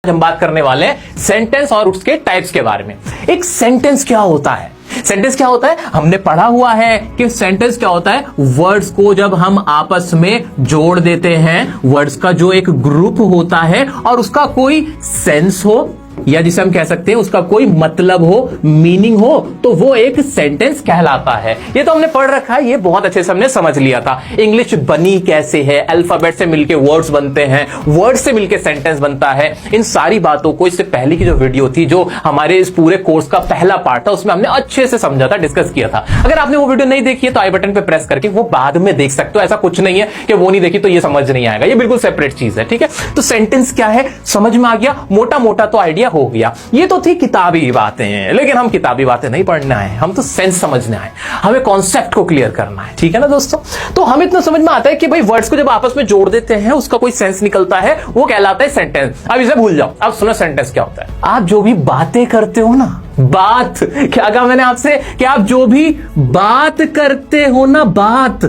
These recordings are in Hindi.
हम बात करने वाले हैं सेंटेंस और उसके टाइप्स के बारे में। एक सेंटेंस क्या होता है? सेंटेंस क्या होता है? हमने पढ़ा हुआ है कि सेंटेंस क्या होता है। वर्ड्स को जब हम आपस में जोड़ देते हैं, वर्ड्स का जो एक ग्रुप होता है और उसका कोई सेंस हो या जिसे हम कह सकते हैं उसका कोई मतलब हो, मीनिंग हो, तो वो एक सेंटेंस कहलाता है। ये तो हमने पढ़ रखा है, ये बहुत अच्छे से हमने समझ लिया था। इंग्लिश बनी कैसे है, अल्फाबेट से मिलके वर्ड्स बनते हैं, वर्ड्स से मिलके सेंटेंस बनता है। इन सारी बातों को इससे पहले की जो वीडियो थी, जो हमारे इस पूरे कोर्स का पहला पार्ट था, उसमें हमने अच्छे से समझा था, डिस्कस किया था। अगर आपने वो वीडियो नहीं देखी है तो आई बटन पे प्रेस करके वो बाद में देख सकते हो। ऐसा कुछ नहीं है कि वो नहीं देखी तो ये समझ नहीं आएगा, ये बिल्कुल सेपरेट चीज है। ठीक है, तो सेंटेंस क्या है समझ में आ गया, मोटा मोटा तो आइडिया हो गया। ये तो थी किताबी बातें, लेकिन हम किताबी बातें नहीं पढ़ना है, हम तो सेंस समझना है, हमें कॉन्सेप्ट को क्लियर करना है। ठीक है ना दोस्तों? तो हमें इतना समझ में आता है कि भाई वर्ड्स को जब आपस में जोड़ देते हैं उसका कोई सेंस निकलता है, वो कहलाता है सेंटेंस। अब इसे भूल जाओ, अब सुनो सेंटेंस क्या होता है। आप जो भी बातें करते हो ना, बात क्या कहा मैंने आपसे कि आप जो भी बात करते हो ना, बात,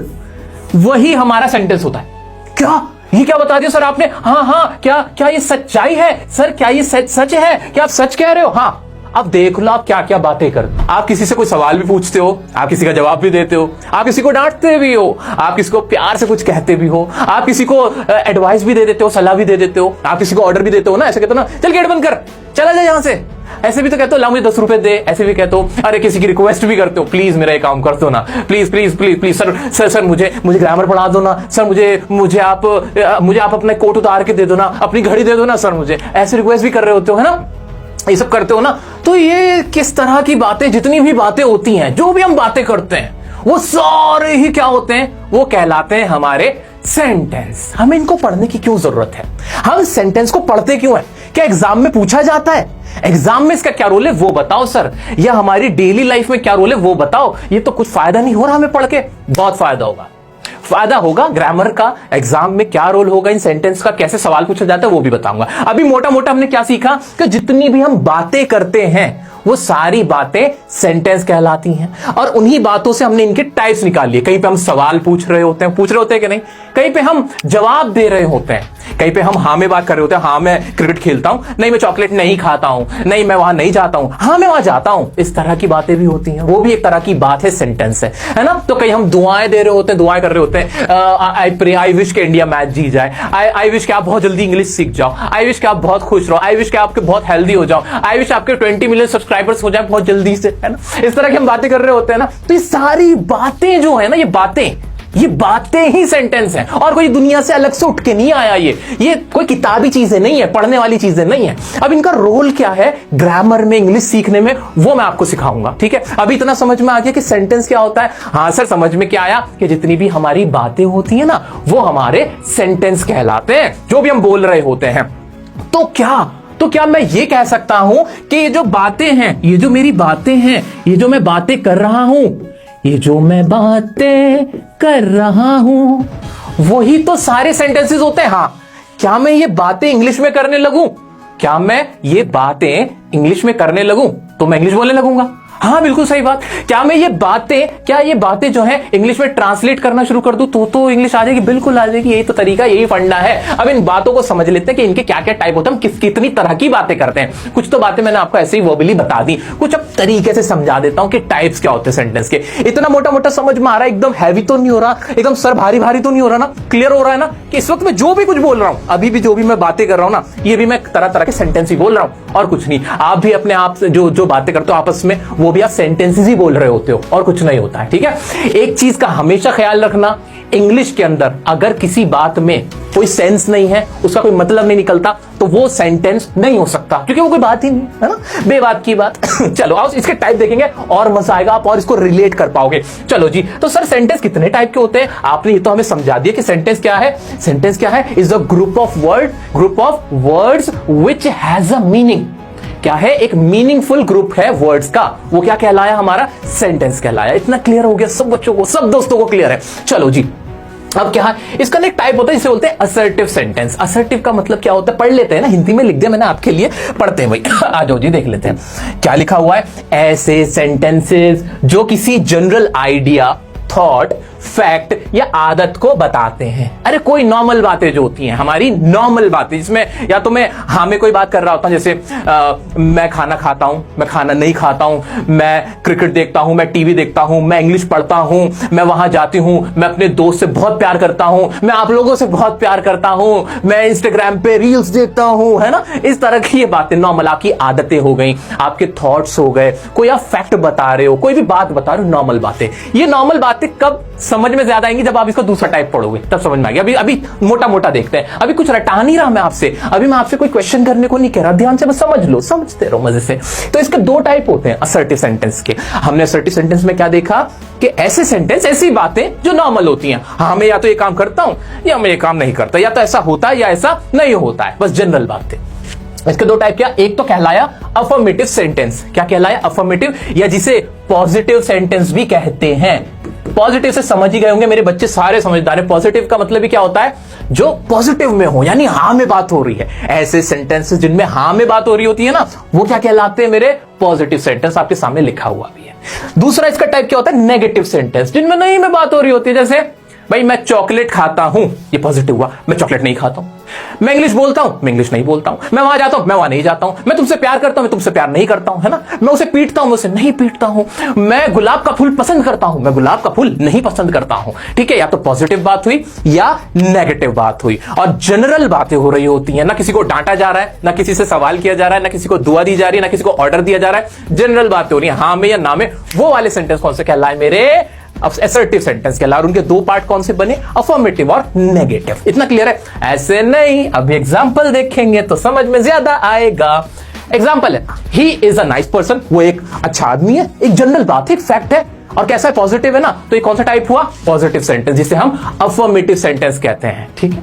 वही हमारा सेंटेंस होता है। क्या ये क्या बता दिया सर आपने? हाँ, क्या ये सच्चाई है सर? क्या ये सच है? क्या आप सच कह रहे हो? हाँ। अब देख लो आप क्या क्या बातें करते। आप किसी से कोई सवाल भी पूछते हो, आप किसी का जवाब भी देते हो, आप किसी को डांटते भी हो, आप किसी को प्यार से कुछ कहते भी हो, आप किसी को एडवाइस भी दे देते हो, सलाह भी दे देते हो, आप किसी को ऑर्डर भी देते हो ना। ऐसे कहते हो ना, चल गेट बंद कर, चला जा यहां से। ऐसे भी तो कहते हो ला मुझे 10 रुपए दे। ऐसे भी कहते हो, अरे किसी की रिक्वेस्ट भी करते हो, प्लीज मेरा एक काम कर दो ना, please please please please sir मुझे ग्रामर पढ़ा दो ना सर, मुझे आप अपने कोट उतार के दे दो ना, अपनी घड़ी दे दो ना सर मुझे। ऐसे रिक्वेस्ट भी कर रहे होते हो, है ना? ये सब करते हो ना। तो ये किस तरह की बातें, जितनी भी बातें होती हैं, जो भी हम बातें करते हैं, वो सारे ही क्या होते हैं? वो कहलाते हैं हमारे सेंटेंस। हमें इनको पढ़ने की क्यों जरूरत है? हम सेंटेंस को पढ़ते क्यों है? क्या एग्जाम में पूछा जाता है? एग्जाम में इसका क्या रोल है वो बताओ सर, या हमारी डेली लाइफ में क्या रोल है वो बताओ। ये तो कुछ फायदा नहीं हो रहा हमें पढ़ के। बहुत फायदा होगा, फायदा होगा। ग्रामर का एग्जाम में क्या रोल होगा, इन सेंटेंस का कैसे सवाल पूछा जाता है वो भी बताऊंगा। अभी मोटा मोटा हमने क्या सीखा कि जितनी भी हम बातें करते हैं वो सारी बातें सेंटेंस कहलाती हैं, और उन्हीं बातों से हमने इनके टाइप्स निकाल लिए। कहीं पे हम सवाल पूछ रहे होते हैं कि नहीं, कहीं पे हम जवाब दे रहे होते हैं, कहीं पे हम हाँ में बात कर रहे होते हैं, हाँ मैं क्रिकेट खेलता हूं, नहीं मैं चॉकलेट नहीं खाता हूं, नहीं मैं वहां नहीं जाता हूं, हाँ मैं वहां जाता हूं। इस तरह की बातें भी होती हैं, वो भी एक तरह की बात है, सेंटेंस है ना? तो कहीं हम दुआएं दे रहे होते हैं, दुआएं कर रहे होते हैं, आई प्रे, आई विश के इंडिया मैच जीत जाए, आई विश के आप बहुत जल्दी इंग्लिश सीख जाओ, आई विश के आप बहुत खुश रहो, आई विश के आपके बहुत हेल्दी हो जाओ, आई विश आपके 20 मिलियन सब्सक्राइबर्स हो जाए बहुत जल्दी से, है ना? इस तरह की हम बातें कर रहे होते हैं ना। तो ये सारी बातें जो है ना, ये बातें ही सेंटेंस हैं, और कोई दुनिया से अलग से उठ के नहीं आया। ये कोई किताबी चीजें नहीं है, पढ़ने वाली चीजें नहीं है। अब इनका रोल क्या है ग्रामर में, इंग्लिश सीखने में, वो मैं आपको सिखाऊंगा। ठीक है, अभी इतना समझ में आ गया कि सेंटेंस क्या होता है? हाँ सर, समझ में क्या आया कि जितनी भी हमारी बातें होती है ना, वो हमारे सेंटेंस कहलाते हैं, जो भी हम बोल रहे होते हैं। तो क्या मैं ये कह सकता हूं कि ये जो बातें हैं, ये जो मेरी बातें हैं, ये जो मैं बातें कर रहा हूं, ये जो मैं बातें कर रहा हूं, वही तो सारे सेंटेंसेस होते हैं। हाँ, क्या मैं ये बातें इंग्लिश में करने लगूं, क्या मैं ये बातें इंग्लिश में करने लगूं तो मैं इंग्लिश बोलने लगूंगा। हाँ बिल्कुल सही बात। क्या ये बातें जो है इंग्लिश में ट्रांसलेट करना शुरू कर दूं तो इंग्लिश आ जाएगी? बिल्कुल आ जाएगी। यही तो तरीका, यही फंडा है। अब इन बातों को समझ लेते हैं कि इनके क्या क्या टाइप होते हैं, हम कितनी तरह की बातें करते हैं। कुछ तो बातें मैंने आपको ऐसे ही वर्बली बता दी, कुछ अब तरीके से समझा देता हूं कि टाइप्स क्या होते हैं सेंटेंस के। इतना मोटा मोटा समझ में आ रहा है? एकदम हैवी तो नहीं हो रहा, एकदम सर भारी भारी तो नहीं हो रहा ना? क्लियर हो रहा है ना कि इस वक्त मैं जो भी कुछ बोल रहा हूं, अभी भी जो भी मैं बातें कर रहा हूं ना, ये भी मैं तरह तरह के सेंटेंस ही बोल रहा हूं और कुछ नहीं। आप भी अपने आप से जो बातें करते हो आपस में, वो भी आप सेंटेंसेस ही बोल रहे होते हो और कुछ नहीं होता है। ठीक है, एक चीज का हमेशा ख्याल रखना, इंग्लिश के अंदर अगर किसी बात में कोई सेंस नहीं है, उसका कोई मतलब नहीं निकलता, तो वो सेंटेंस नहीं हो सकता, क्योंकि वो कोई बात ही नहीं है ना, बेबात की बात। चलो आओ इसके टाइप देखेंगे और मजा आएगा, आप और इसको रिलेट कर पाओगे। चलो जी, तो सर सेंटेंस कितने टाइप के होते हैं? आपने ये तो हमें समझा दिया कि सेंटेंस क्या है। सेंटेंस क्या है? Is a group of words which has a meaning. क्या है? एक मीनिंगफुल ग्रुप है वर्ड्स का, वो क्या कहलाया? हमारा सेंटेंस कहलाया। इतना क्लियर हो गया सब बच्चों को, सब दोस्तों को क्लियर है? चलो जी, अब क्या है? इसका एक टाइप होता है जिसे बोलते हैं असर्टिव सेंटेंस। असर्टिव का मतलब क्या होता है? पढ़ लेते हैं ना, हिंदी में लिख दिया मैंने आपके लिए, पढ़ते हैं भाई। आ जाओ जी, देख लेते हैं क्या लिखा हुआ है। ऐसे सेंटेंसेस जो किसी जनरल आइडिया थॉट, फैक्ट या आदत को बताते हैं। अरे कोई नॉर्मल बातें जो होती हैं, हमारी नॉर्मल बातें, जिसमें या तो मैं हाँ में कोई बात कर रहा होता हूं, जैसे मैं खाना खाता हूं, मैं खाना नहीं खाता हूं, मैं क्रिकेट देखता हूं, मैं टीवी देखता हूं, मैं इंग्लिश पढ़ता हूं, मैं वहां जाती हूं, मैं अपने दोस्त से बहुत प्यार करता हूं, मैं आप लोगों से बहुत प्यार करता हूं, मैं इंस्टाग्राम पे रील्स देखता हूं, है ना। इस तरह की ये बातें नॉर्मल आपकी आदतें हो गई, आपके थॉट्स हो गए, कोई आप फैक्ट बता रहे हो, कोई भी बात बता रहे हो, नॉर्मल बातें। ये नॉर्मल बातें कब समझ में ज्यादा आएंगी, जब आप इसका दूसरा टाइप पढ़ोगे, तब समझ में आएगी। अभी मोटा मोटा देखते हैं, अभी कुछ रटा नहीं रहा मैं आपसे, अभी मैं आपसे कोई क्वेश्चन करने को नहीं कह रहा, ध्यान से बस समझ लो, समझते रहो मजे से। तो इसके दो टाइप होते हैं असर्टिव सेंटेंस के। हमने असर्टिव सेंटेंस में क्या देखा कि ऐसे सेंटेंस, ऐसी बातें जो नॉर्मल होती हैं, हाँ मैं या तो ये काम करता हूं या मैं ये काम नहीं करता, या तो ऐसा होता है या ऐसा नहीं होता है, बस जनरल बातें। इसके दो टाइप क्या, एक तो कहलाया अफर्मेटिव सेंटेंस। क्या कहलाया, अफर्मेटिव, या जिसे पॉजिटिव सेंटेंस भी कहते हैं। पॉजिटिव से समझ ही गए होंगे मेरे बच्चे, सारे समझदार हैं। पॉजिटिव का मतलब भी क्या होता है, जो पॉजिटिव में हो, यानी हाँ में बात हो रही है। ऐसे सेंटेंसेस जिनमें हाँ में बात हो रही होती है ना, वो क्या कहलाते हैं मेरे, पॉजिटिव सेंटेंस। आपके सामने लिखा हुआ भी है। दूसरा इसका टाइप क्या होता है, नेगेटिव सेंटेंस, जिनमें नहीं में बात हो रही होती है। जैसे भाई मैं चॉकलेट खाता हूं, ये पॉजिटिव हुआ, मैं चॉकलेट नहीं खाता हूं। मैं इंग्लिश बोलता हूं, मैं इंग्लिश नहीं बोलता हूं। मैं वहां जाता हूं, मैं वहां नहीं जाता हूं। मैं तुमसे प्यार करता हूं, मैं तुमसे प्यार नहीं करता हूं, है ना। मैं उसे पीटता हूं, मैं उसे नहीं पीटता हूं। मैं गुलाब का फूल पसंद करता हूं, मैं गुलाब का फूल नहीं पसंद करता हूं। ठीक है, या तो पॉजिटिव बात हुई या नेगेटिव बात हुई। और जनरल बातें हो रही होती है, ना किसी को डांटा जा रहा है, ना किसी से सवाल किया जा रहा है, ना किसी को दुआ दी जा रही है, ना किसी को ऑर्डर दिया जा रहा है। जनरल बातें हो रही है, हाँ में या ना में। वो वाले सेंटेंस कौन से कहलाए मेरे, असर्टिव सेंटेंस के अलावा। उनके दो पार्ट कौन से बने, अफर्मेटिव और नेगेटिव। इतना क्लियर है, ऐसे नहीं। अभी एग्जांपल देखेंगे तो समझ में ज्यादा आएगा। एग्जांपल है, he is a nice person, वो एक अच्छा आदमी है, एक जनरल बात है, एक फैक्ट है, और कैसा है, पॉजिटिव है ना। तो ये कौन सा टाइप हुआ, पॉजिटिव सेंटेंस, जिसे हम अफर्मेटिव सेंटेंस कहते हैं। ठीक है,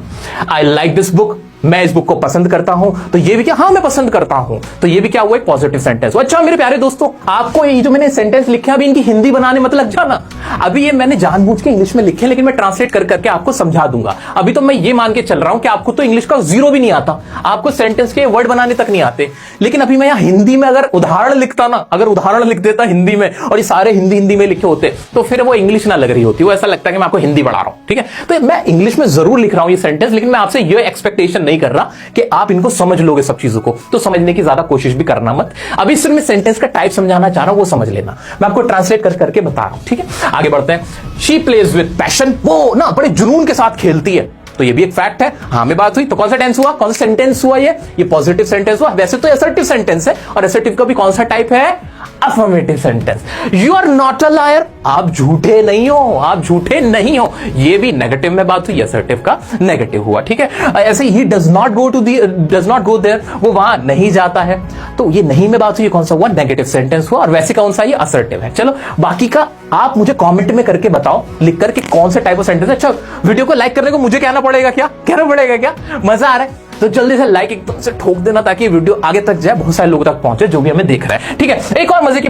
आई लाइक दिस बुक, मैं इस बुक को पसंद करता हूं, तो ये भी क्या, हाँ मैं पसंद करता हूं, तो ये भी क्या हुआ, एक पॉजिटिव सेंटेंस। अच्छा मेरे प्यारे दोस्तों, आपको ये जो मैंने सेंटेंस लिखे अभी, इनकी हिंदी बनाने मत लग जाना। अभी ये मैंने जानबूझ के इंग्लिश में लिखे, लेकिन मैं ट्रांसलेट कर करके आपको समझा दूंगा। अभी तो मैं ये मान के चल रहा हूं कि आपको तो इंग्लिश का जीरो भी नहीं आता, आपको सेंटेंस के वर्ड बनाने तक नहीं आते। लेकिन अभी मैं यहाँ हिंदी में अगर उदाहरण लिखता ना, अगर उदाहरण लिख देता हिंदी में, और ये सारे हिंदी में लिखे होते, तो फिर वो इंग्लिश ना लग रही होती, वो ऐसा लगता है कि मैं आपको हिंदी पढ़ा रहा हूं। ठीक है, तो मैं इंग्लिश में जरूर लिख रहा हूं ये सेंटेंस, लेकिन मैं आपसे ये एक्सपेक्टेशन नहीं कर रहा कि आप इनको समझ लोगे सब चीजों को, तो समझने की ज्यादा कोशिश भी करना मत। अभी सिर्फ मैं सेंटेंस का टाइप समझाना चाह रहा हूं, वो समझ लेना, मैं आपको ट्रांसलेट कर करके बता रहा हूं। ठीक है, आगे बढ़ते हैं। शी प्लेज विद पैशन, वो ना बड़े जुनून के साथ खेलती है, तो ये भी एक फैक्ट है, हाँ में बात हुई। तो कौन सा टेंस हुआ, कौन सा सेंटेंस हुआ, ये पॉजिटिव सेंटेंस हुआ। वैसे तो असर्टिव सेंटेंस है, और असर्टिव का भी कौन सा टाइप है, affirmative sentence. You are not a liar, आप झूठे नहीं हो, आप झूठे नहीं हो, ये भी नेगेटिव में बात हुई, असर्टिव का नेगेटिव हुआ। ठीक है, ऐसे ही डज नॉट गो देयर, वो वहां नहीं जाता है, तो ये नहीं में बात हुई, कौन सा हुआ, नेगेटिव सेंटेंस हुआ। और वैसे कौन सा, ये असर्टिव है। चलो बाकी का आप मुझे कमेंट में करके बताओ, लिख करके कौन सा टाइप ऑफ सेंटेंस है। अच्छा, वीडियो को लाइक करने को मुझे कहना पड़ेगा क्या, कहना पड़ेगा क्या, मजा आ रहा है तो जल्दी से लाइक एकदम से ठोक देना, ताकि वीडियो आगे तक जाए, बहुत सारे लोगों तक पहुंचे जो भी हमें देख रहे हैं। ठीक है, एक और मजे की